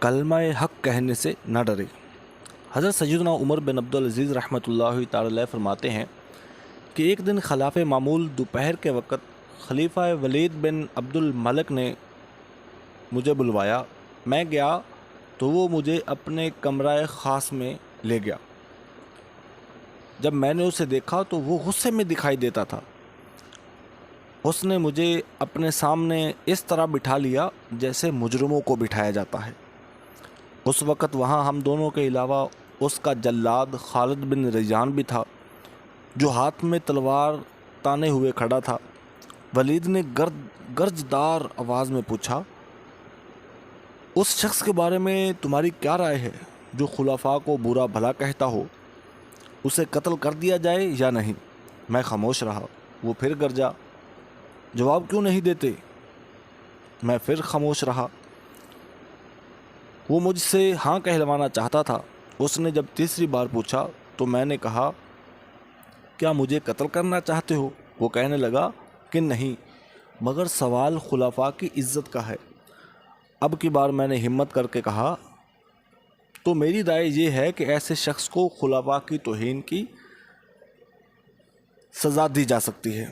کلمہ حق کہنے سے نہ ڈرے۔ حضرت سیدنا عمر بن عبدالعزیز رحمۃ اللہ تعالی علیہ فرماتے ہیں کہ ایک دن خلاف معمول دوپہر کے وقت خلیفہ ولید بن عبد الملک نے مجھے بلوایا۔ میں گیا تو وہ مجھے اپنے کمرہ خاص میں لے گیا۔ جب میں نے اسے دیکھا تو وہ غصے میں دکھائی دیتا تھا۔ اس نے مجھے اپنے سامنے اس طرح بٹھا لیا جیسے مجرموں کو بٹھایا جاتا ہے۔ اس وقت وہاں ہم دونوں کے علاوہ اس کا جلاد خالد بن ریان بھی تھا، جو ہاتھ میں تلوار تانے ہوئے کھڑا تھا۔ ولید نے گرجدار آواز میں پوچھا، اس شخص کے بارے میں تمہاری کیا رائے ہے جو خلفاء کو برا بھلا کہتا ہو؟ اسے قتل کر دیا جائے یا نہیں؟ میں خاموش رہا۔ وہ پھر گرجا، جواب کیوں نہیں دیتے؟ میں پھر خاموش رہا۔ وہ مجھ سے ہاں کہلوانا چاہتا تھا۔ اس نے جب تیسری بار پوچھا تو میں نے کہا، کیا مجھے قتل کرنا چاہتے ہو؟ وہ کہنے لگا کہ نہیں، مگر سوال خلفاء کی عزت کا ہے۔ اب کی بار میں نے ہمت کر کے کہا، تو میری رائے یہ ہے کہ ایسے شخص کو خلفاء کی توہین کی سزا دی جا سکتی ہے۔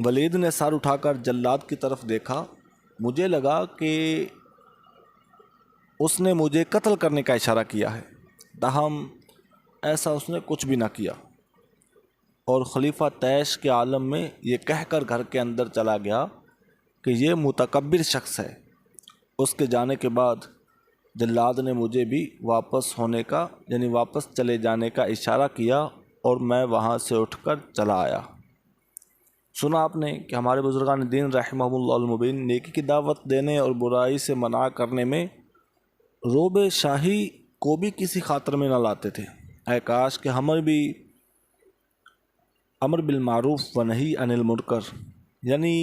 ولید نے سر اٹھا کر جلاد کی طرف دیکھا۔ مجھے لگا کہ اس نے مجھے قتل کرنے کا اشارہ کیا ہے، تاہم ایسا اس نے کچھ بھی نہ کیا، اور خلیفہ طیش کے عالم میں یہ کہہ کر گھر کے اندر چلا گیا کہ یہ متکبر شخص ہے۔ اس کے جانے کے بعد جلاد نے مجھے بھی واپس چلے جانے کا اشارہ کیا اور میں وہاں سے اٹھ کر چلا آیا۔ سنا آپ نے کہ ہمارے بزرگان دین رحمہم اللہ المبین نیکی کی دعوت دینے اور برائی سے منع کرنے میں روب شاہی کو بھی کسی خاطر میں نہ لاتے تھے۔ اے کاش کہ ہمیں بھی امر بالمعروف و نہی عن المنکر، یعنی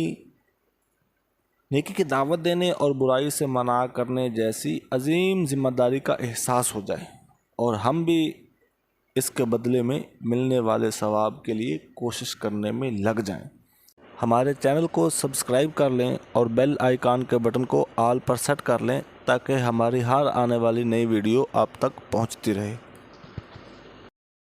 نیکی کی دعوت دینے اور برائی سے منع کرنے جیسی عظیم ذمہ داری کا احساس ہو جائے، اور ہم بھی اس کے بدلے میں ملنے والے ثواب کے لیے کوشش کرنے میں لگ جائیں۔ ہمارے چینل کو سبسکرائب کر لیں اور بیل آئیکن کے بٹن کو آل پر سیٹ کر لیں تاکہ ہماری ہر آنے والی نئی ویڈیو آپ تک پہنچتی رہے۔